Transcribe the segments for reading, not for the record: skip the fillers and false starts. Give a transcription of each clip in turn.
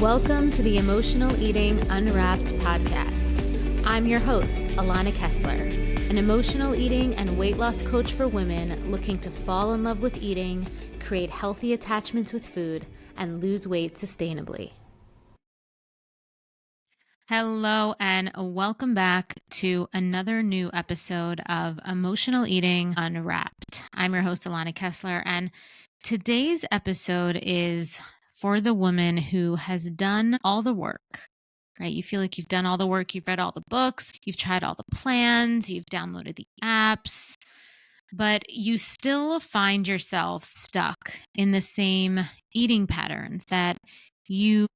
Welcome to the Emotional Eating Unwrapped podcast. I'm your host, Alana Kessler, an emotional eating and weight loss coach for women looking to fall in love with eating, create healthy attachments with food, and lose weight sustainably. Hello, and welcome back to another new episode of Emotional Eating Unwrapped. I'm your host, Alana Kessler, and today's episode is for the woman who has done all the work, right? You feel like you've done all the work, you've read all the books, you've tried all the plans, you've downloaded the apps, but you still find yourself stuck in the same eating patterns that you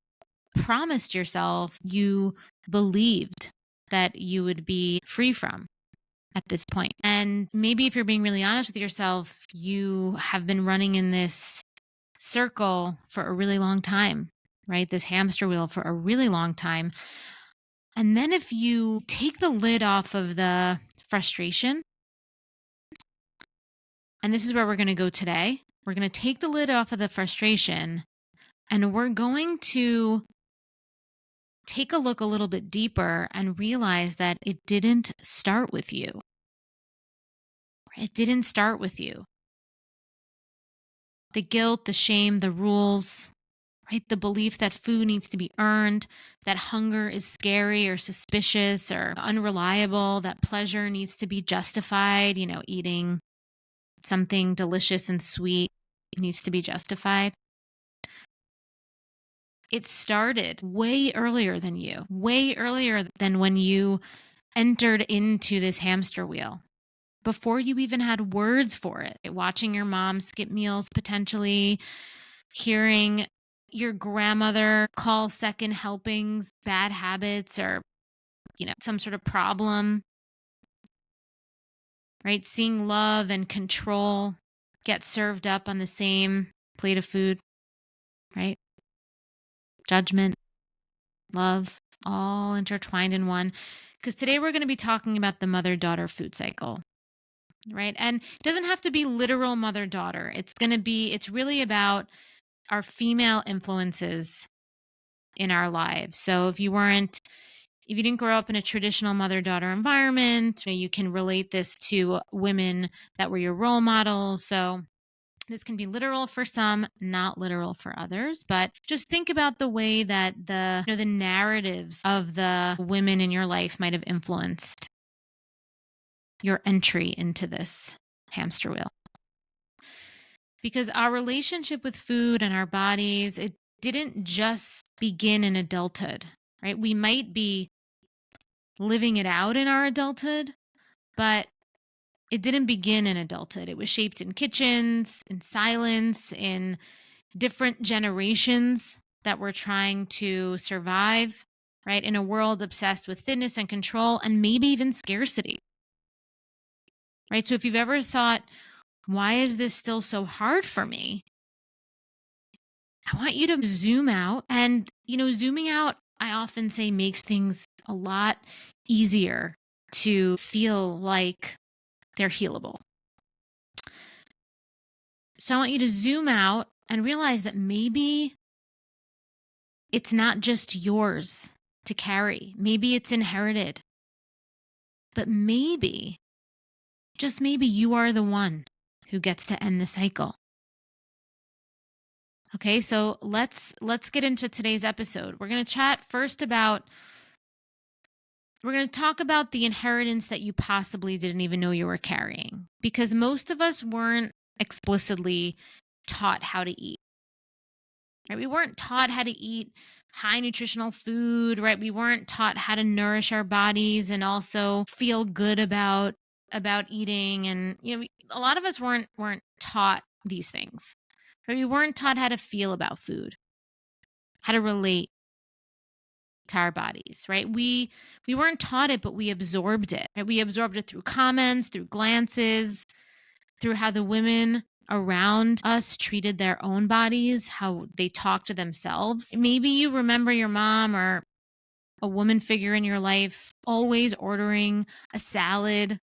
promised yourself you believed that you would be free from at this point. And maybe if you're being really honest with yourself, you have been running in this circle for a really long time, right? This hamster wheel for a really long time. And then if you take the lid off of the frustration, and this is where we're going to go today, we're going to take the lid off of the frustration and we're going to take a look a little bit deeper and realize that it didn't start with you. It didn't start with you. The guilt, the shame, the rules, right? The belief that food needs to be earned, that hunger is scary or suspicious or unreliable, that pleasure needs to be justified, eating something delicious and sweet needs to be justified. It started way earlier than you, way earlier than when you entered into this hamster wheel. Before you even had words for it, watching your mom skip meals potentially, hearing your grandmother call second helpings bad habits or, some sort of problem, right? Seeing love and control get served up on the same plate of food, right? Judgment, love, all intertwined in one. Because today we're going to be talking about the mother-daughter food cycle. Right. And it doesn't have to be literal mother-daughter. It's really about our female influences in our lives. So if you didn't grow up in a traditional mother-daughter environment, you can relate this to women that were your role models. So this can be literal for some, not literal for others, but just think about the way that the narratives of the women in your life might have influenced your entry into this hamster wheel. Because our relationship with food and our bodies, it didn't just begin in adulthood, right? We might be living it out in our adulthood, but it didn't begin in adulthood. It was shaped in kitchens, in silence, in different generations that were trying to survive, right? In a world obsessed with fitness and control and maybe even scarcity. Right? So if you've ever thought, why is this still so hard for me? I want you to zoom out. And, zooming out, I often say, makes things a lot easier to feel like they're healable. So I want you to zoom out and realize that maybe it's not just yours to carry. Maybe it's inherited. But maybe, just maybe, you are the one who gets to end the cycle. Okay, so let's get into today's episode. We're going to talk about the inheritance that you possibly didn't even know you were carrying, because most of us weren't explicitly taught how to eat. Right? We weren't taught how to eat high nutritional food, right? We weren't taught how to nourish our bodies and also feel good about eating, and a lot of us weren't taught these things. Right? We weren't taught how to feel about food, how to relate to our bodies, right? We weren't taught it, but we absorbed it. Right? We absorbed it through comments, through glances, through how the women around us treated their own bodies, how they talked to themselves. Maybe you remember your mom or a woman figure in your life always ordering a salad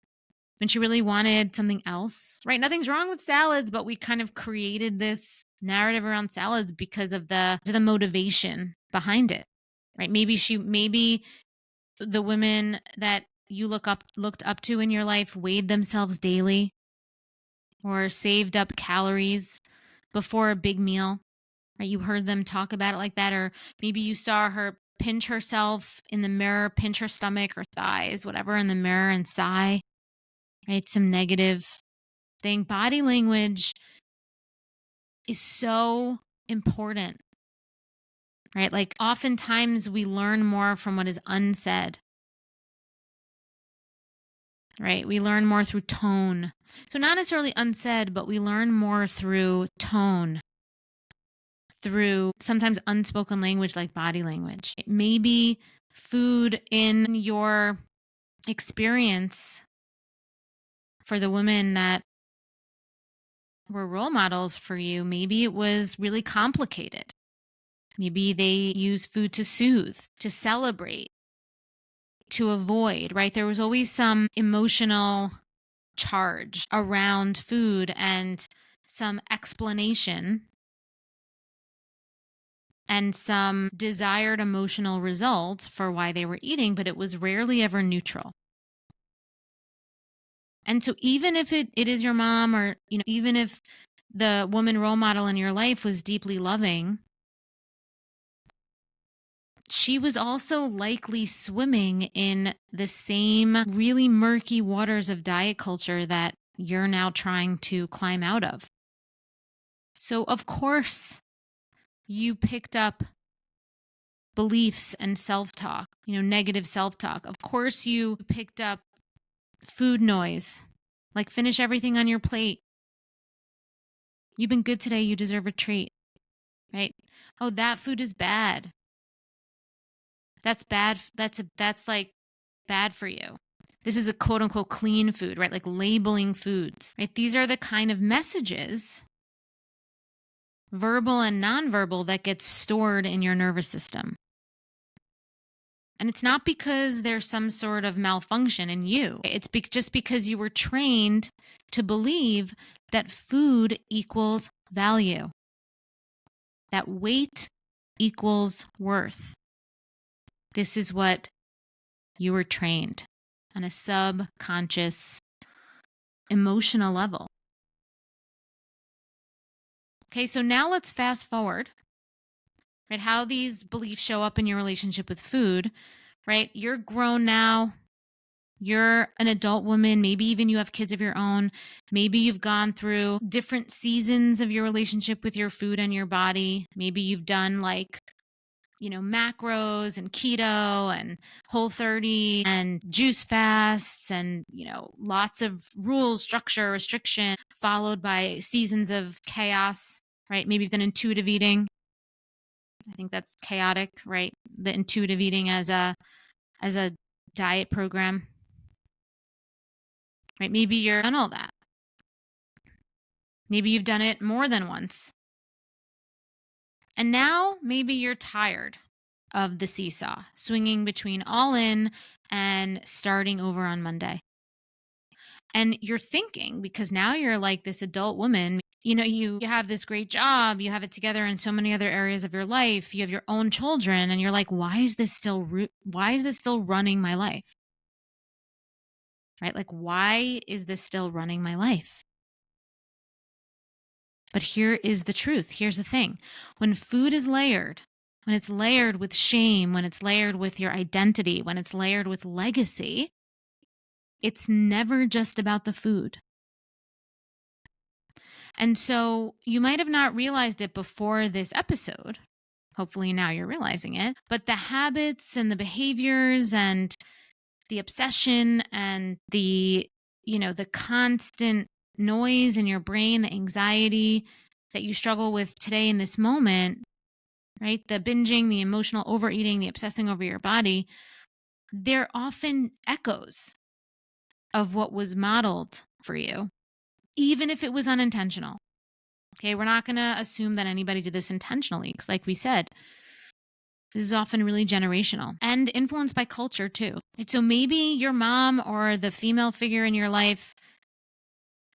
when she really wanted something else, right? Nothing's wrong with salads, but we kind of created this narrative around salads because of the motivation behind it, right? Maybe the women that you looked up to in your life weighed themselves daily or saved up calories before a big meal, right? You heard them talk about it like that, or maybe you saw her pinch herself in the mirror, pinch her stomach or thighs, whatever, in the mirror and sigh, right? Some negative thing. Body language is so important, right? Like oftentimes we learn more from what is unsaid, right? We learn more through tone. So not necessarily unsaid, but we learn more through tone, through sometimes unspoken language like body language. Maybe food in your experience for the women that were role models for you, maybe it was really complicated. Maybe they use food to soothe, to celebrate, to avoid, right? There was always some emotional charge around food and some explanation and some desired emotional result for why they were eating, but it was rarely ever neutral. And so even if it is your mom, or even if the woman role model in your life was deeply loving, she was also likely swimming in the same really murky waters of diet culture that you're now trying to climb out of. So, of course, you picked up beliefs and self-talk, negative self-talk. Of course, you picked up food noise, like finish everything on your plate. You've been good today, you deserve a treat, right? Oh, that food is bad. That's bad. That's like bad for you. This is a quote unquote clean food, right? Like labeling foods, right? These are the kind of messages, verbal and nonverbal, that gets stored in your nervous system. And it's not because there's some sort of malfunction in you. It's just because you were trained to believe that food equals value, that weight equals worth. This is what you were trained on a subconscious emotional level. Okay, so now let's fast forward, right? How these beliefs show up in your relationship with food, right? You're grown now. You're an adult woman. Maybe even you have kids of your own. Maybe you've gone through different seasons of your relationship with your food and your body. Maybe you've done macros and keto and Whole30 and juice fasts and, lots of rules, structure, restriction, followed by seasons of chaos, right? Maybe you've done intuitive eating. I think that's chaotic, right? The intuitive eating as a diet program, right? Maybe you've done all that. Maybe you've done it more than once. And now maybe you're tired of the seesaw, swinging between all in and starting over on Monday. And you're thinking, because now you're like this adult woman, you have this great job, you have it together in so many other areas of your life, you have your own children, and you're like, why is this still running my life? Right? Like, why is this still running my life? But here is the truth. Here's the thing. When food is layered, when it's layered with shame, when it's layered with your identity, when it's layered with legacy, it's never just about the food. And so you might have not realized it before this episode. Hopefully now you're realizing it. But the habits and the behaviors and the obsession and the constant noise in your brain, the anxiety that you struggle with today in this moment, right? The binging, the emotional overeating, the obsessing over your body, they're often echoes of what was modeled for you, even if it was unintentional. Okay, we're not going to assume that anybody did this intentionally, because like we said, this is often really generational and influenced by culture too. So maybe your mom or the female figure in your life,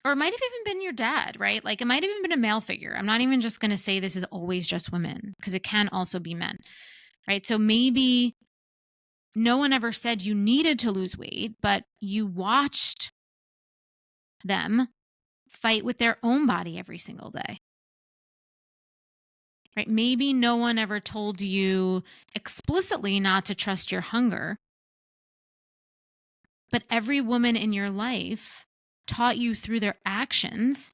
or it might have even been your dad, right? Like it might have even been a male figure. I'm not even just going to say this is always just women, because it can also be men. right? So maybe no one ever said you needed to lose weight, but you watched them fight with their own body every single day, right? Maybe no one ever told you explicitly not to trust your hunger, but every woman in your life taught you through their actions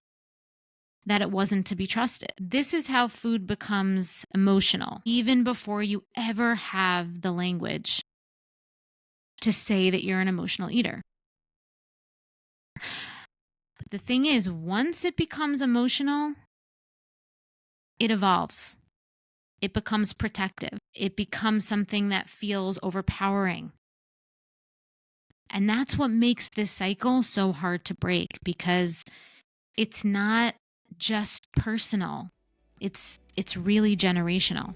that it wasn't to be trusted. This is how food becomes emotional, even before you ever have the language to say that you're an emotional eater. But the thing is, once it becomes emotional, it evolves. It becomes protective. It becomes something that feels overpowering. And that's what makes this cycle so hard to break, because it's not just personal. It's really generational.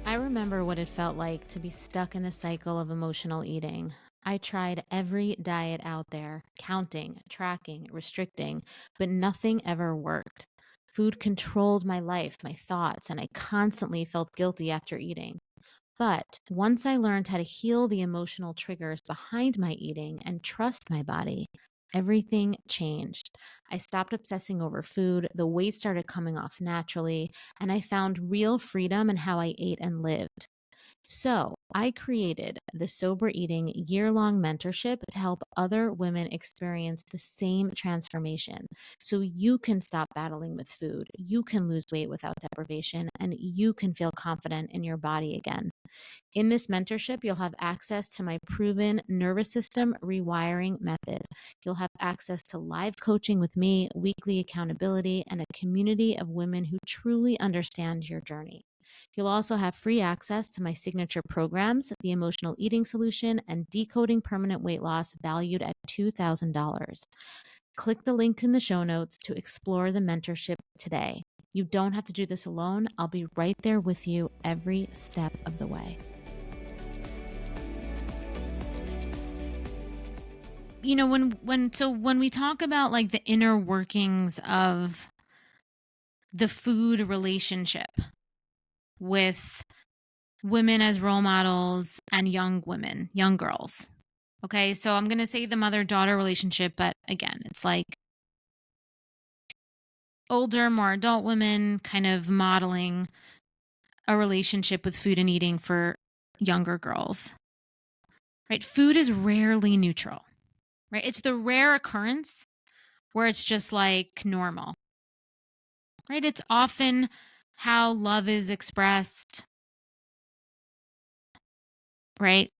I remember what it felt like to be stuck in the cycle of emotional eating. I tried every diet out there, counting, tracking, restricting, but nothing ever worked. Food controlled my life, my thoughts, and I constantly felt guilty after eating. But once I learned how to heal the emotional triggers behind my eating and trust my body, everything changed. I stopped obsessing over food, the weight started coming off naturally, and I found real freedom in how I ate and lived. So, I created the Sober Eating year-long mentorship to help other women experience the same transformation. So you can stop battling with food, you can lose weight without deprivation, and you can feel confident in your body again. In this mentorship, you'll have access to my proven nervous system rewiring method. You'll have access to live coaching with me, weekly accountability, and a community of women who truly understand your journey. You'll also have free access to my signature programs, the Emotional Eating Solution and Decoding Permanent Weight Loss, valued at $2,000. Click the link in the show notes to explore the mentorship today. You don't have to do this alone. I'll be right there with you every step of the way. You know, when we talk about like the inner workings of the food relationship with women as role models and young women, young girls. Okay, so I'm going to say the mother-daughter relationship, but again, it's like older, more adult women kind of modeling a relationship with food and eating for younger girls. Right? Food is rarely neutral. Right? It's the rare occurrence where it's just like normal. Right? It's often how love is expressed. Right?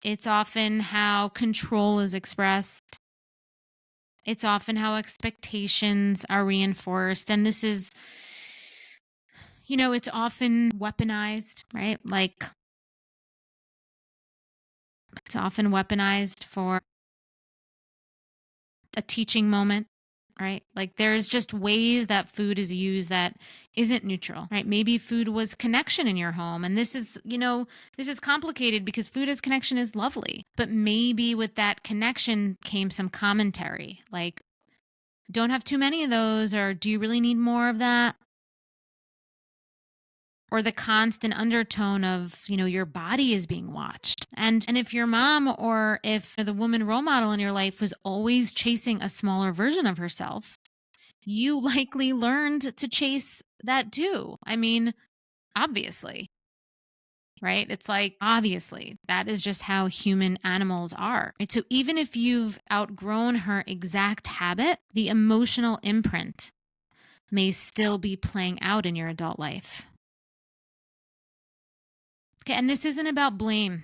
It's often how control is expressed. It's often how expectations are reinforced. And this is, you know, it's often weaponized, right? Like, it's often weaponized for a teaching moment, right? Like, there's just ways that food is used that isn't neutral, right? Maybe food was connection in your home. And this is, you know, this is complicated because food as connection is lovely. But maybe with that connection came some commentary, like, don't have too many of those, or do you really need more of that? Or the constant undertone of, you know, your body is being watched. And if your mom or if the woman role model in your life was always chasing a smaller version of herself, you likely learned to chase that too. I mean, obviously, right? It's like, obviously, that is just how human animals are. Right? So even if you've outgrown her exact habit, the emotional imprint may still be playing out in your adult life. Okay, and this isn't about blame.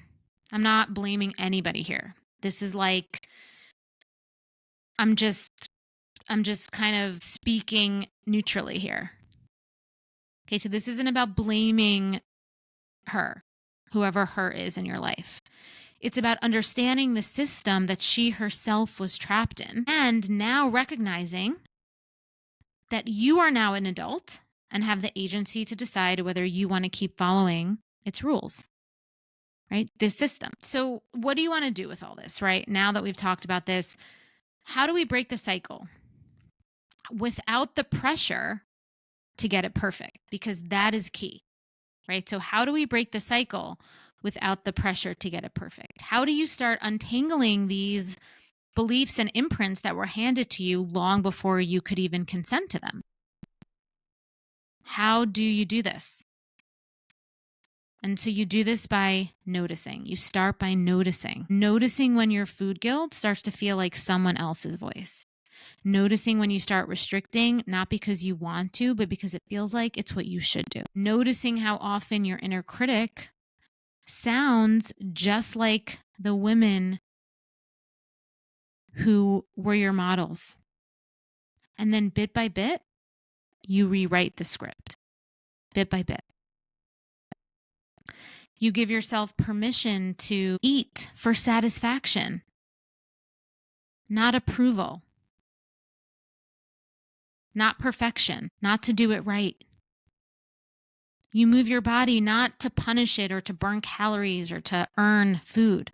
I'm not blaming anybody here. This is like I'm just kind of speaking neutrally here. Okay, so this isn't about blaming her, whoever her is in your life. It's about understanding the system that she herself was trapped in and now recognizing that you are now an adult and have the agency to decide whether you want to keep following its rules. Right? This system. So, what do you want to do with all this, right? Now that we've talked about this, how do we break the cycle without the pressure to get it perfect, because that is key, right? So how do we break the cycle without the pressure to get it perfect? How do you start untangling these beliefs and imprints that were handed to you long before you could even consent to them? How do you do this? And so you do this by noticing. You start by noticing. Noticing when your food guilt starts to feel like someone else's voice. Noticing when you start restricting, not because you want to, but because it feels like it's what you should do. Noticing how often your inner critic sounds just like the women who were your models. And then bit by bit, you rewrite the script. Bit by bit. You give yourself permission to eat for satisfaction, not approval, not perfection, not to do it right. You move your body not to punish it or to burn calories or to earn food.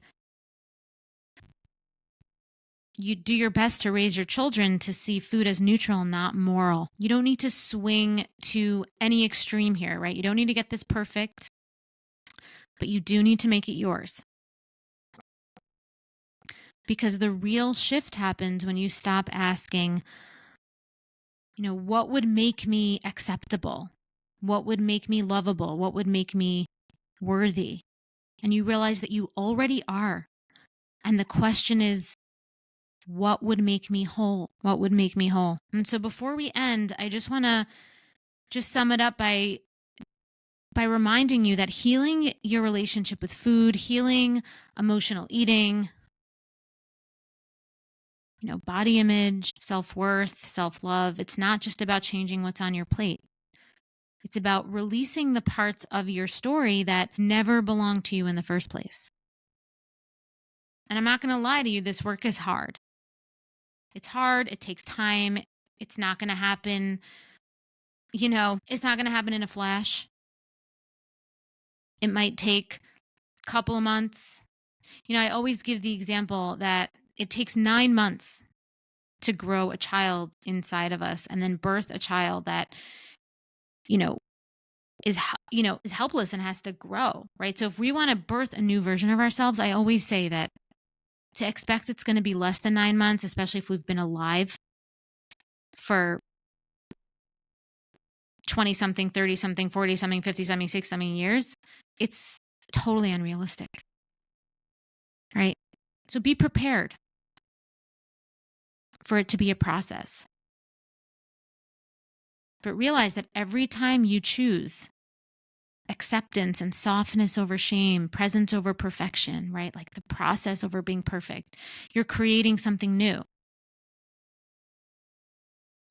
You do your best to raise your children to see food as neutral, not moral. You don't need to swing to any extreme here, right? You don't need to get this perfect, but you do need to make it yours. Because the real shift happens when you stop asking, what would make me acceptable? What would make me lovable? What would make me worthy? And you realize that you already are. And the question is, what would make me whole? What would make me whole? And so before we end, I just want to sum it up by reminding you that healing your relationship with food, healing emotional eating, body image, self-worth, self-love, it's not just about changing what's on your plate. It's about releasing the parts of your story that never belonged to you in the first place. And I'm not going to lie to you, this work is hard. It's hard. It takes time. It's not going to happen. It's not going to happen in a flash. It might take a couple of months. I always give the example that it takes 9 months to grow a child inside of us and then birth a child that, is helpless and has to grow, right? So if we want to birth a new version of ourselves, I always say that to expect it's going to be less than 9 months, especially if we've been alive for 20 something, 30 something, 40 something, 50 something, 60 something years, it's totally unrealistic, right? So be prepared for it to be a process. But realize that every time you choose acceptance and softness over shame, presence over perfection, right? Like the process over being perfect, you're creating something new.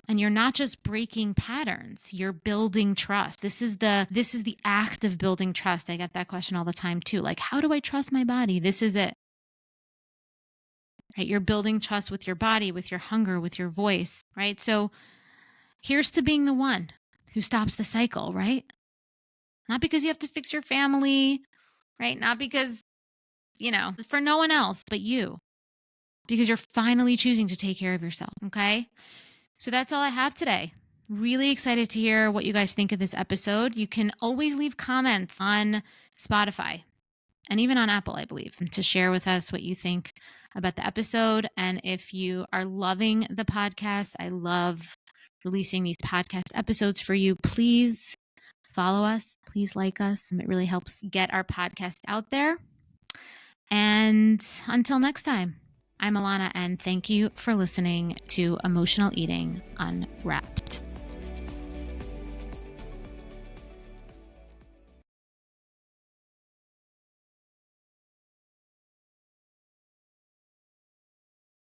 And you're not just breaking patterns, you're building trust. This is the act of building trust. I get that question all the time too. Like, how do I trust my body? This is it. Right? You're building trust with your body, with your hunger, with your voice, right? So here's to being the one who stops the cycle, right? Not because you have to fix your family, right? Not because, for no one else but you. Because you're finally choosing to take care of yourself, okay? So that's all I have today. Really excited to hear what you guys think of this episode. You can always leave comments on Spotify and even on Apple, I believe, to share with us what you think about the episode. And if you are loving the podcast, I love releasing these podcast episodes for you. Please follow us. Please like us. It really helps get our podcast out there. And until next time, I'm Alana, and thank you for listening to Emotional Eating Unwrapped.